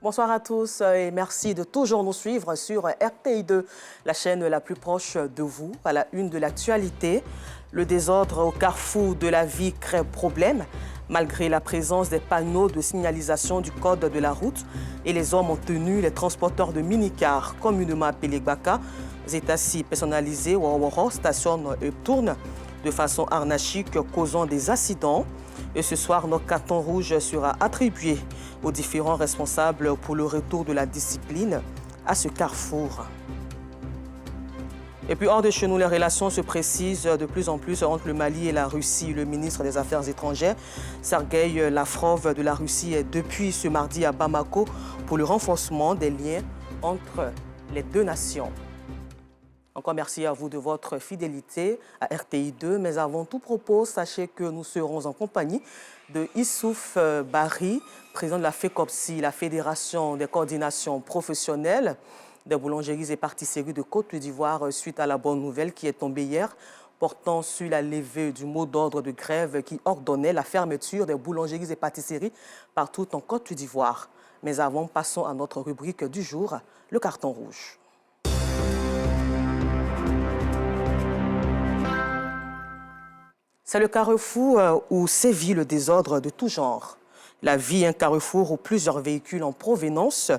Bonsoir à tous et merci de toujours nous suivre sur RTI2, la chaîne la plus proche de vous. À la une de l'actualité, le désordre au carrefour de la vie crée problème. Malgré la présence des panneaux de signalisation du code de la route et les hommes ont tenu les transporteurs de mini-cars, communément appelés Baka, les états-ci personnalisés ou stationnent et tournent de façon anarchique, causant des accidents. Et ce soir, notre carton rouge sera attribué aux différents responsables pour le retour de la discipline à ce carrefour. Et puis hors de chez nous, les relations se précisent de plus en plus entre le Mali et la Russie. Le ministre des Affaires étrangères, Sergueï Lavrov de la Russie, est depuis ce mardi à Bamako pour le renforcement des liens entre les deux nations. Encore merci à vous de votre fidélité à RTI2. Mais avant tout propos, sachez que nous serons en compagnie de Issouf Bari, président de la FECOPSI, la Fédération des coordinations professionnelles des boulangeries et pâtisseries de Côte d'Ivoire, suite à la bonne nouvelle qui est tombée hier, portant sur la levée du mot d'ordre de grève qui ordonnait la fermeture des boulangeries et pâtisseries partout en Côte d'Ivoire. Mais avant, passons à notre rubrique du jour, le carton rouge. C'est le carrefour où sévit le désordre de tout genre. La vie est un carrefour où plusieurs véhicules en provenance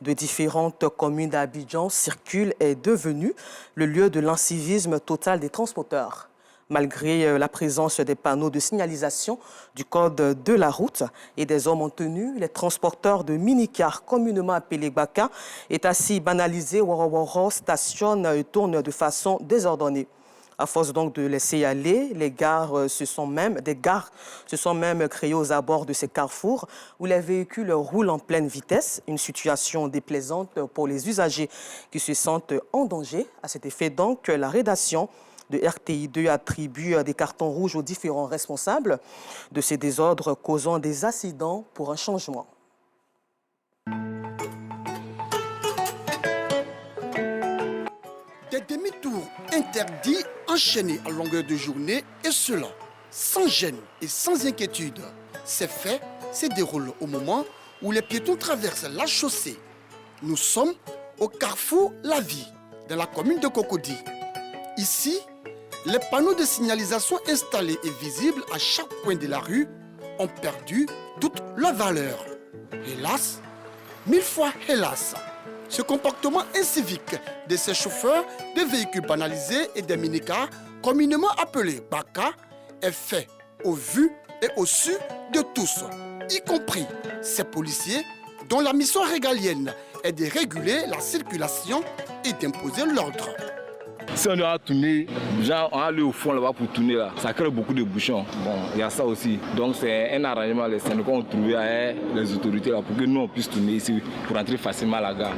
de différentes communes d'Abidjan circulent est devenu le lieu de l'incivisme total des transporteurs. Malgré la présence des panneaux de signalisation du code de la route et des hommes en tenue, les transporteurs de mini-cars communément appelés Baka est assis banalisés, stationnent et tournent de façon désordonnée. À force donc de laisser aller, des gares se sont même créées aux abords de ces carrefours où les véhicules roulent en pleine vitesse, une situation déplaisante pour les usagers qui se sentent en danger. À cet effet donc, la rédaction de RTI2 attribue des cartons rouges aux différents responsables de ces désordres causant des accidents pour un changement. Des demi-tours interdits enchaînés à longueur de journée et cela sans gêne et sans inquiétude. Ces faits se déroulent au moment où les piétons traversent la chaussée. Nous sommes au carrefour La Vie, dans la commune de Cocody. Ici, les panneaux de signalisation installés et visibles à chaque coin de la rue ont perdu toute leur valeur. Hélas, mille fois hélas. Ce comportement incivique de ces chauffeurs de véhicules banalisés et des minicars, communément appelés Baka, est fait au vu et au su de tous, y compris ces policiers dont la mission régalienne est de réguler la circulation et d'imposer l'ordre. Si on doit tourner, genre on va aller au fond là-bas pour tourner là, ça crée beaucoup de bouchons. Bon, il y a ça aussi. Donc c'est un arrangement, les syndicats ont trouvé à les autorités là pour que nous on puisse tourner ici pour entrer facilement à la gare.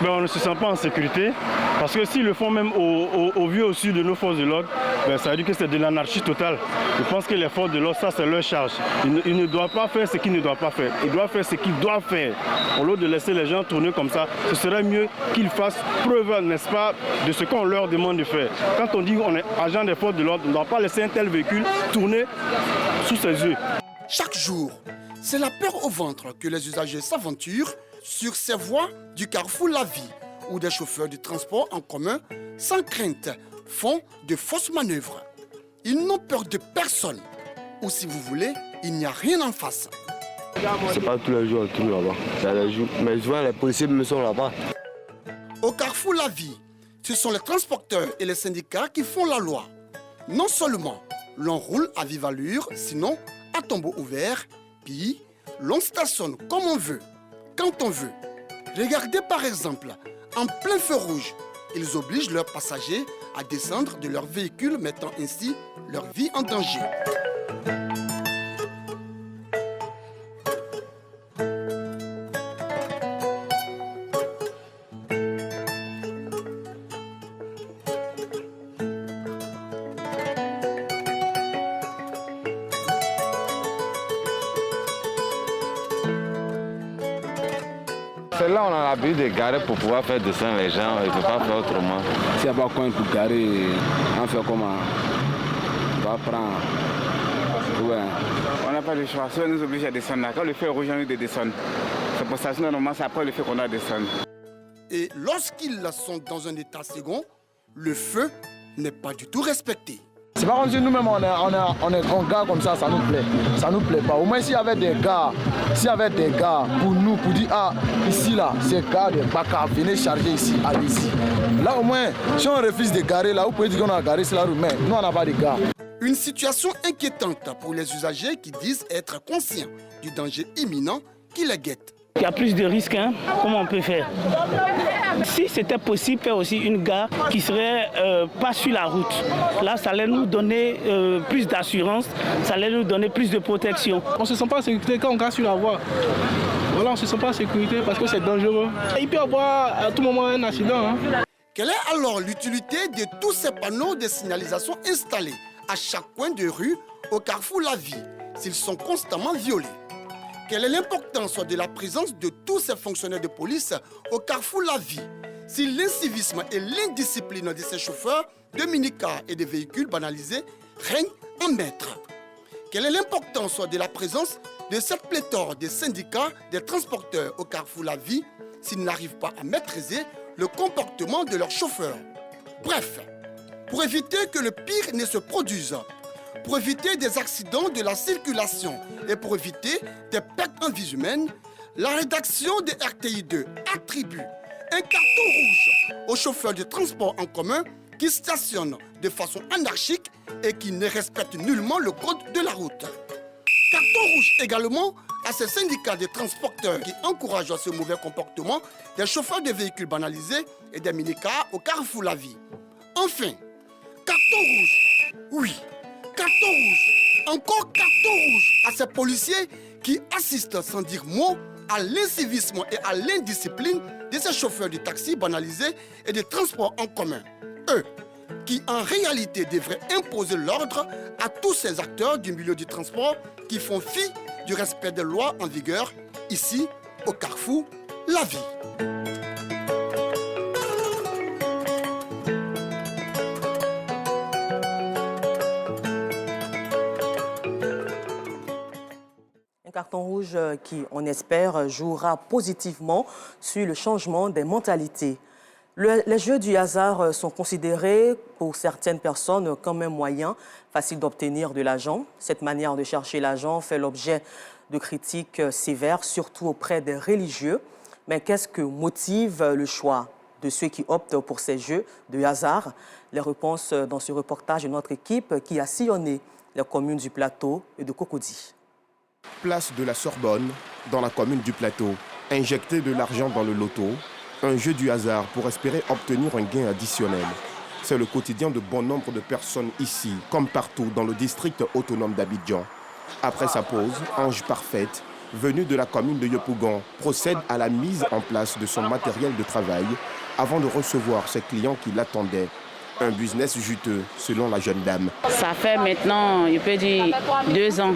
Mais on ne se sent pas en sécurité parce que s'ils le font même au vu au sud de nos forces de l'ordre, ça veut dire que c'est de l'anarchie totale. Je pense que les forces de l'ordre, ça c'est leur charge. Ils ne doivent pas faire ce qu'ils ne doivent pas faire. Ils doivent faire ce qu'ils doivent faire. Au lieu de laisser les gens tourner comme ça, ce serait mieux qu'ils fassent preuve, n'est-ce pas, de ce qu'on leur demande de faire. Quand on dit qu'on est agent des forces de l'ordre, on ne doit pas laisser un tel véhicule tourner sous ses yeux. Chaque jour, c'est la peur au ventre que les usagers s'aventurent sur ces voies du carrefour La Vie, où des chauffeurs de transport en commun, sans crainte, font de fausses manœuvres. Ils n'ont peur de personne. Ou si vous voulez, il n'y a rien en face. C'est pas tous les jours on tourne là-bas. Mais souvent les policiers me sont là-bas. Au carrefour La Vie, ce sont les transporteurs et les syndicats qui font la loi. Non seulement l'on roule à vive allure, sinon à tombeau ouvert, puis l'on stationne comme on veut, quand on veut. Regardez par exemple, en plein feu rouge, ils obligent leurs passagers à descendre de leur véhicule, mettant ainsi leur vie en danger. Là, on a l'habitude de garer pour pouvoir faire descendre les gens, il ne peut pas faire autrement. S'il n'y a pas coin pour garer, on fait comment? On va prendre. Ouais. On n'a pas de choix. Soit nous oblige à descendre là. Quand le feu est rouge, on de descendre. C'est pour ça, sinon, normalement, c'est après le feu qu'on doit descendre. Et lorsqu'ils sont dans un état second, le feu n'est pas du tout respecté. C'est pas comme si nous-mêmes on est gars comme ça nous plaît. Ça nous plaît pas. Au moins s'il y avait des gars, pour nous, pour dire ah ici là, ces gars de Baka, venez charger ici, allez-y. Là au moins, si on refuse de garer là, vous pouvez dire qu'on a garé cela, mais nous on n'a pas de gars. Une situation inquiétante pour les usagers qui disent être conscients du danger imminent qui les guette. Il y a plus de risques, hein? Comment on peut faire? Si c'était possible, faire aussi une gare qui serait pas sur la route. Là, ça allait nous donner plus d'assurance, ça allait nous donner plus de protection. On ne se sent pas en sécurité quand on gare sur la voie. Voilà, on ne se sent pas en sécurité parce que c'est dangereux. Il peut y avoir à tout moment un accident. Hein? Quelle est alors l'utilité de tous ces panneaux de signalisation installés à chaque coin de rue au carrefour La Vie s'ils sont constamment violés? Quelle est l'importance de la présence de tous ces fonctionnaires de police au carrefour La Vie si l'incivisme et l'indiscipline de ces chauffeurs de minicars et de véhicules banalisés règnent en maître? Quelle est l'importance de la présence de cette pléthore de syndicats des transporteurs au carrefour La Vie s'ils n'arrivent pas à maîtriser le comportement de leurs chauffeurs? Bref, pour éviter que le pire ne se produise, pour éviter des accidents de la circulation et pour éviter des pertes en vies humaines, la rédaction de RTI2 attribue un carton rouge aux chauffeurs de transport en commun qui stationnent de façon anarchique et qui ne respectent nullement le code de la route. Carton rouge également à ces syndicats de transporteurs qui encouragent ce mauvais comportement des chauffeurs de véhicules banalisés et des minicars au carrefour La Vie. Enfin, carton rouge, oui, carton rouge, encore carton rouge à ces policiers qui assistent sans dire mot à l'incivisme et à l'indiscipline de ces chauffeurs de taxi banalisés et de transports en commun. Eux, qui en réalité devraient imposer l'ordre à tous ces acteurs du milieu du transport qui font fi du respect des lois en vigueur ici au carrefour La Vie. Un carton rouge qui, on espère, jouera positivement sur le changement des mentalités. Les jeux du hasard sont considérés pour certaines personnes comme un moyen facile d'obtenir de l'argent. Cette manière de chercher l'argent fait l'objet de critiques sévères, surtout auprès des religieux. Mais qu'est-ce que motive le choix de ceux qui optent pour ces jeux de hasard? Les réponses dans ce reportage de notre équipe qui a sillonné les communes du Plateau et de Cocody. Place de la Sorbonne, dans la commune du Plateau. Injecter de l'argent dans le loto, un jeu du hasard pour espérer obtenir un gain additionnel. C'est le quotidien de bon nombre de personnes ici, comme partout dans le district autonome d'Abidjan. Après sa pause, Ange Parfaite, venue de la commune de Yopougon, procède à la mise en place de son matériel de travail avant de recevoir ses clients qui l'attendaient. Un business juteux, selon la jeune dame. Ça fait maintenant, je peux dire, 2 ans.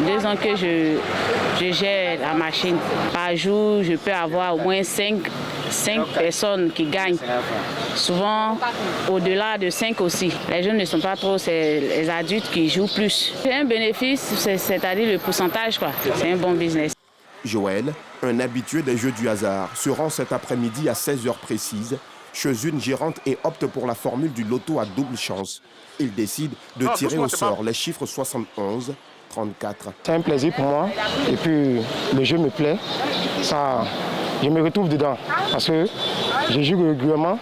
2 ans que je gère la machine. Par jour, je peux avoir au moins 5 personnes qui gagnent. Souvent, au-delà de 5 aussi. Les jeunes ne sont pas trop, c'est les adultes qui jouent plus. C'est un bénéfice, c'est-à-dire le pourcentage, quoi. C'est un bon business. Joël, un habitué des jeux du hasard, se rend cet après-midi à 16h précises chez une gérante et opte pour la formule du loto à double chance. Il décide de tirer au sort les chiffres 71, 34. C'est un plaisir pour moi et puis le jeu me plaît. Ça, je me retrouve dedans parce que je joue régulièrement,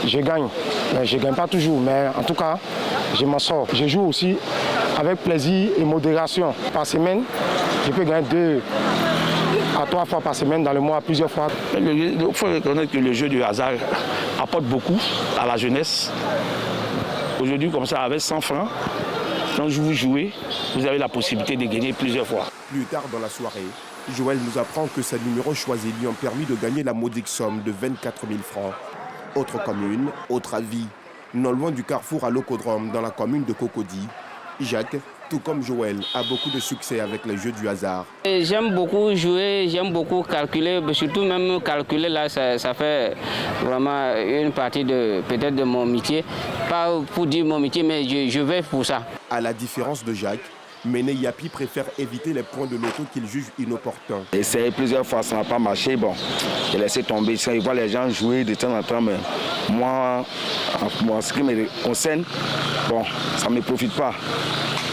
je gagne. Je ne gagne pas toujours, mais en tout cas, je m'en sors. Je joue aussi avec plaisir et modération. Par semaine, je peux gagner 2 à 3 fois par semaine, dans le mois, plusieurs fois. Il faut reconnaître que le jeu du hasard apporte beaucoup à la jeunesse. Aujourd'hui, comme ça, avec 100 francs, quand vous jouez, vous avez la possibilité de gagner plusieurs fois. Plus tard dans la soirée, Joël nous apprend que ses numéros choisis lui ont permis de gagner la modique somme de 24 000 francs. Autre commune, autre avis. Non loin du carrefour à l'Ocodrome, dans la commune de Cocody, Jacques, tout comme Joël, a beaucoup de succès avec les jeux du hasard. J'aime beaucoup jouer, j'aime beaucoup calculer, surtout même calculer là, ça fait vraiment une partie peut-être de mon métier. Pas pour dire mon métier, mais je vais pour ça. À la différence de Jacques, Méné Yapi préfère éviter les points de loto qu'il juge inopportuns. Essayé plusieurs fois, ça n'a pas marché. Bon, j'ai laissé tomber. Il voit les gens jouer de temps en temps, mais moi, en ce qui me concerne, bon, ça ne me profite pas.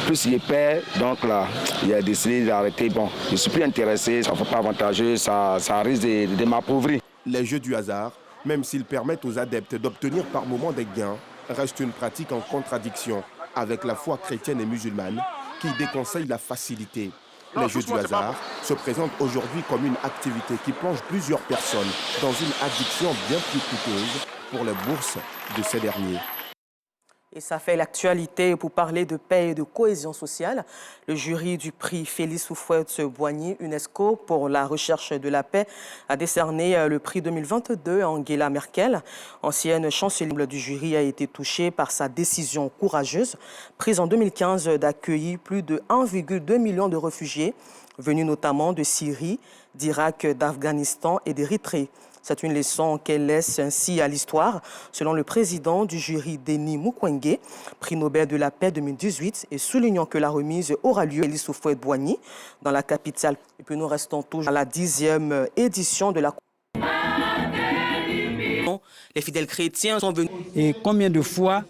Plus il perds, donc là, il a décidé d'arrêter. Bon, je ne suis plus intéressé, ça ne fait pas avantageux, ça risque de m'appauvrir. Les jeux du hasard, même s'ils permettent aux adeptes d'obtenir par moments des gains, restent une pratique en contradiction avec la foi chrétienne et musulmane qui déconseille la facilité. Les jeux du hasard se présentent aujourd'hui comme une activité qui plonge plusieurs personnes dans une addiction bien plus coûteuse pour les bourses de ces derniers. Et ça fait l'actualité pour parler de paix et de cohésion sociale. Le jury du prix Félix Houphouët-Boigny UNESCO pour la recherche de la paix a décerné le prix 2022 à Angela Merkel. Ancienne chancelière du jury a été touchée par sa décision courageuse, prise en 2015 d'accueillir plus de 1,2 million de réfugiés, venus notamment de Syrie, d'Irak, d'Afghanistan et d'Érythrée. C'est une leçon qu'elle laisse ainsi à l'histoire, selon le président du jury Denis Mukwege, prix Nobel de la paix 2018, et soulignant que la remise aura lieu à Félix Houphouët-Boigny, dans la capitale. Et puis nous restons toujours à la 10e édition de la... Les fidèles chrétiens sont venus... Et combien de fois,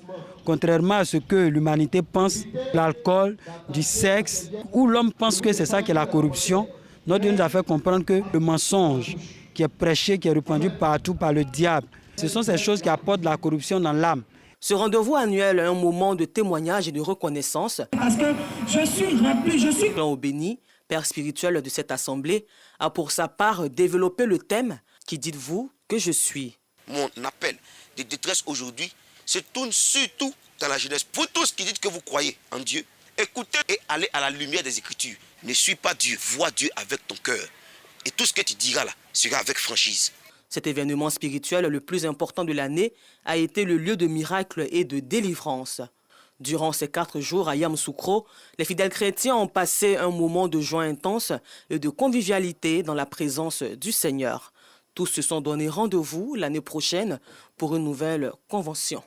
contrairement à ce que l'humanité pense, l'alcool, du sexe, où l'homme pense que c'est ça qui est la corruption, notre Dieu nous a fait comprendre que le mensonge qui est prêché, qui est répandu partout par le diable, ce sont ces choses qui apportent de la corruption dans l'âme. Ce rendez-vous annuel est un moment de témoignage et de reconnaissance. Parce que je suis rempli, je suis... Jean Aubéni, père spirituel de cette assemblée, a pour sa part développé le thème « Qui dites-vous que je suis ?» Mon appel de détresse aujourd'hui se tourne surtout dans la jeunesse. Pour tous qui dites que vous croyez en Dieu, écoutez et allez à la lumière des Écritures. Ne suis pas Dieu, vois Dieu avec ton cœur. Et tout ce que tu diras là sera avec franchise. Cet événement spirituel le plus important de l'année a été le lieu de miracle et de délivrance. Durant ces 4 jours à Yamoussoukro, les fidèles chrétiens ont passé un moment de joie intense et de convivialité dans la présence du Seigneur. Tous se sont donné rendez-vous l'année prochaine pour une nouvelle convention.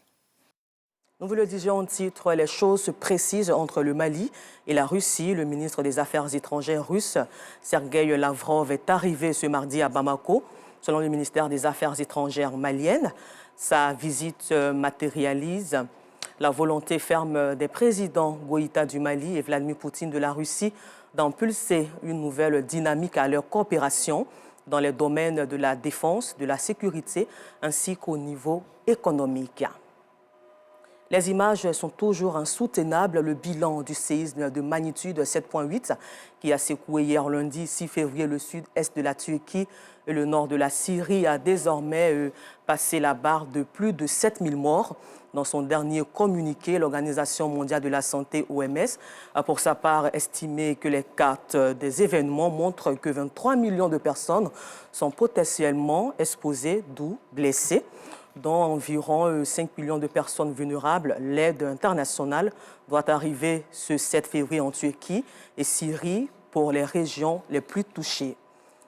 Nous vous le disions en titre, les choses se précisent entre le Mali et la Russie. Le ministre des Affaires étrangères russe, Sergueï Lavrov, est arrivé ce mardi à Bamako. Selon le ministère des Affaires étrangères maliennes, sa visite matérialise la volonté ferme des présidents Goïta du Mali et Vladimir Poutine de la Russie d'impulser une nouvelle dynamique à leur coopération dans les domaines de la défense, de la sécurité ainsi qu'au niveau économique. Les images sont toujours insoutenables. Le bilan du séisme de magnitude 7,8 qui a secoué hier lundi 6 février le sud-est de la Turquie et le nord de la Syrie a désormais passé la barre de plus de 7000 morts. Dans son dernier communiqué, l'Organisation mondiale de la santé, OMS, a pour sa part estimé que les cartes des événements montrent que 23 millions de personnes sont potentiellement exposées, d'où blessées. Dans environ 5 millions de personnes vulnérables, l'aide internationale doit arriver ce 7 février en Turquie et Syrie pour les régions les plus touchées.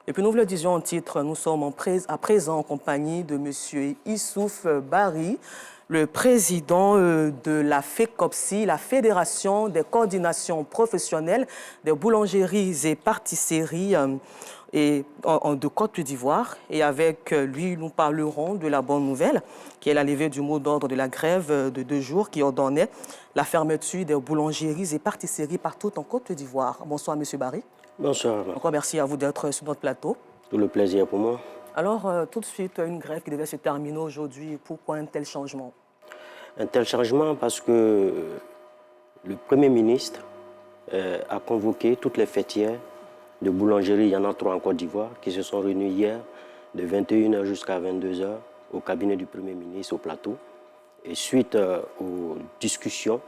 Et puis nous vous le disions en titre, nous sommes à présent en compagnie de M. Issouf Bari, le président de la FECOPSI, la Fédération des coordinations professionnelles des boulangeries et pâtisseries de Côte d'Ivoire. Et avec lui, nous parlerons de la bonne nouvelle, qui est la levée du mot d'ordre de la grève de 2 jours qui ordonnait la fermeture des boulangeries et pâtisseries partout en Côte d'Ivoire. Bonsoir, M. Bari. Bonsoir. Encore merci à vous d'être sur notre plateau. Tout le plaisir pour moi. Alors, tout de suite, une grève qui devait se terminer aujourd'hui. Pourquoi un tel changement? Un tel changement parce que le Premier ministre a convoqué toutes les fêtières de boulangerie, il y en a 3 en Côte d'Ivoire, qui se sont réunis hier de 21h jusqu'à 22h au cabinet du Premier ministre au plateau. Et suite aux discussions,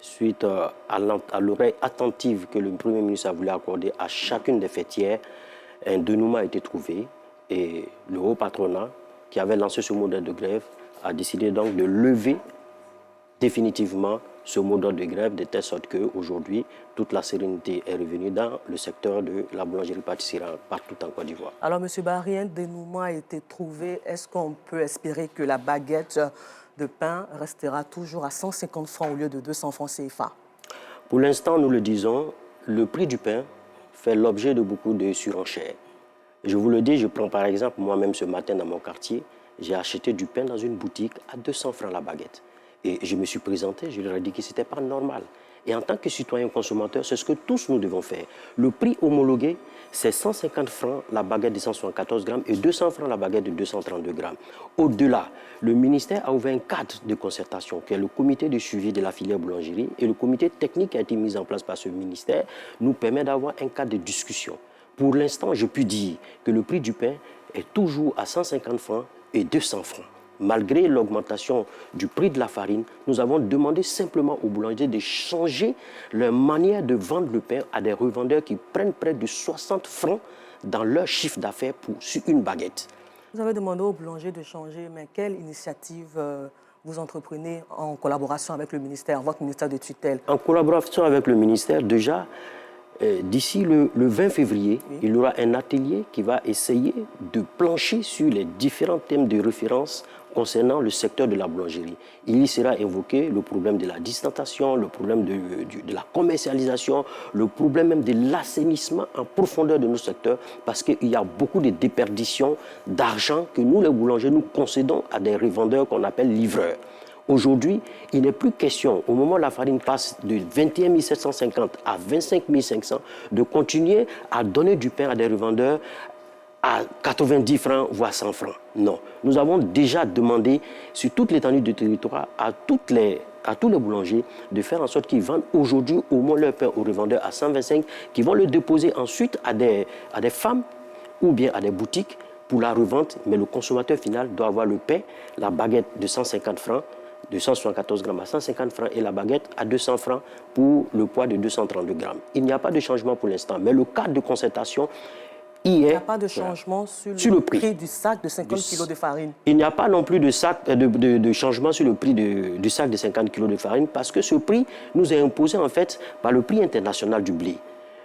suite à l'oreille attentive que le Premier ministre a voulu accorder à chacune des fêtières, un dénouement a été trouvé et le haut patronat, qui avait lancé ce modèle de grève, a décidé donc de lever définitivement ce mot d'ordre de grève, de telle sorte qu'aujourd'hui, toute la sérénité est revenue dans le secteur de la boulangerie-pâtisserie partout en Côte d'Ivoire. Alors, M. Barry, un dénouement a été trouvé. Est-ce qu'on peut espérer que la baguette de pain restera toujours à 150 francs au lieu de 200 francs CFA? Pour l'instant, nous le disons, le prix du pain fait l'objet de beaucoup de surenchères. Je vous le dis, je prends par exemple, moi-même ce matin dans mon quartier, j'ai acheté du pain dans une boutique à 200 francs la baguette. Et je me suis présenté, je leur ai dit que ce n'était pas normal. Et en tant que citoyen consommateur, c'est ce que tous nous devons faire. Le prix homologué, c'est 150 francs la baguette de 174 grammes et 200 francs la baguette de 232 grammes. Au-delà, le ministère a ouvert un cadre de concertation qui est le comité de suivi de la filière boulangerie et le comité technique qui a été mis en place par ce ministère nous permet d'avoir un cadre de discussion. Pour l'instant, je puis dire que le prix du pain est toujours à 150 francs et 200 francs. Malgré l'augmentation du prix de la farine, nous avons demandé simplement aux boulangers de changer leur manière de vendre le pain à des revendeurs qui prennent près de 60 francs dans leur chiffre d'affaires sur une baguette. Vous avez demandé aux boulangers de changer, mais quelle initiative vous entreprenez en collaboration avec le ministère, votre ministère de tutelle? En collaboration avec le ministère, déjà, d'ici le 20 février, il y aura un atelier qui va essayer de plancher sur les différents thèmes de référence concernant le secteur de la boulangerie. Il y sera évoqué le problème de la distanciation, le problème de la commercialisation, le problème même de l'assainissement en profondeur de nos secteurs, parce qu'il y a beaucoup de déperditions d'argent que nous, les boulangers, nous concédons à des revendeurs qu'on appelle livreurs. Aujourd'hui, il n'est plus question, au moment où la farine passe de 21 750 à 25 500, de continuer à donner du pain à des revendeurs à 90 francs, voire 100 francs. Non. Nous avons déjà demandé sur toute l'étendue du territoire à tous les boulangers de faire en sorte qu'ils vendent aujourd'hui au moins leur pain aux revendeurs à 125, qui vont le déposer ensuite à des femmes ou bien à des boutiques pour la revente. Mais le consommateur final doit avoir le pain, la baguette de 150 francs, de 174 grammes à 150 francs et la baguette à 200 francs pour le poids de 232 grammes. Il n'y a pas de changement pour l'instant, mais le cadre de concertation il n'y a pas de changement sur le prix du sac de 50 kg de farine. Il n'y a pas non plus de changement sur le prix du sac de 50 kg de farine parce que ce prix nous est imposé en fait par le prix international du blé.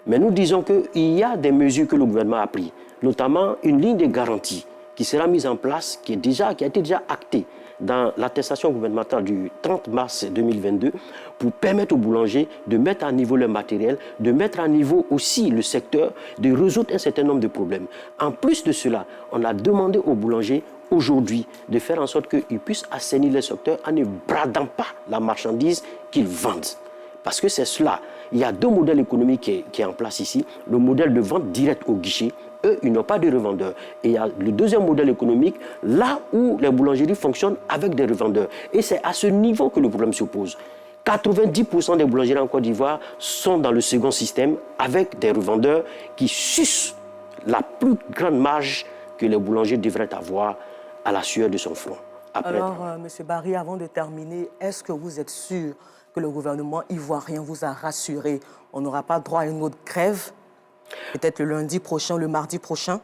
Mais nous disons qu'il y a des mesures que le gouvernement a prises, notamment une ligne de garantie qui sera mise en place, qui a été déjà actée dans l'attestation gouvernementale du 30 mars 2022 pour permettre aux boulangers de mettre à niveau leur matériel, de mettre à niveau aussi le secteur, de résoudre un certain nombre de problèmes. En plus de cela, on a demandé aux boulangers aujourd'hui de faire en sorte qu'ils puissent assainir le secteur en ne bradant pas la marchandise qu'ils vendent. Parce que c'est cela. Il y a deux modèles économiques qui est en place ici. Le modèle de vente directe au guichet. Eux, ils n'ont pas de revendeurs. Et il y a le deuxième modèle économique, là où les boulangeries fonctionnent avec des revendeurs. Et c'est à ce niveau que le problème se pose. 90% des boulangeries en Côte d'Ivoire sont dans le second système avec des revendeurs qui sucent la plus grande marge que les boulangers devraient avoir à la sueur de son front. Alors, M. Barry, avant de terminer, est-ce que vous êtes sûr que le gouvernement ivoirien vous a rassuré? On n'aura pas droit à une autre grève? Peut-être le lundi prochain, le mardi prochain?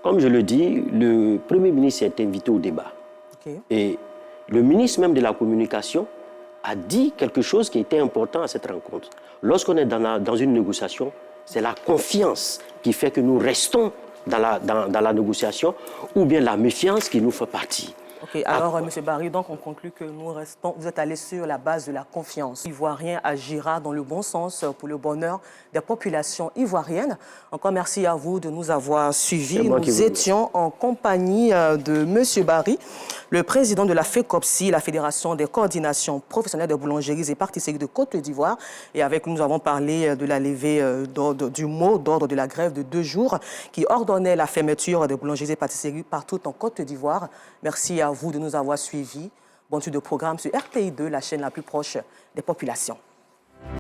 Comme je le dis, le Premier ministre est invité au débat. Okay. Et le ministre même de la Communication a dit quelque chose qui était important à cette rencontre. Lorsqu'on est dans une négociation, c'est la confiance qui fait que nous restons dans la négociation ou bien la méfiance qui nous fait partir. Ok, alors M. Barry, donc on conclut que vous êtes allé sur la base de la confiance. L'Ivoirien agira dans le bon sens pour le bonheur des populations ivoiriennes. Encore merci à vous de nous avoir suivis. Nous étions en compagnie de M. Barry, le président de la FECOPSI, la Fédération des coordinations professionnelles de boulangeries et pâtisseries de Côte d'Ivoire. Et avec nous, nous avons parlé de la levée du mot d'ordre de la grève de 2 jours qui ordonnait la fermeture des boulangeries et pâtisseries partout en Côte d'Ivoire. Merci à vous de nous avoir suivis. Bonne suite de programme sur RTI2, la chaîne la plus proche des populations.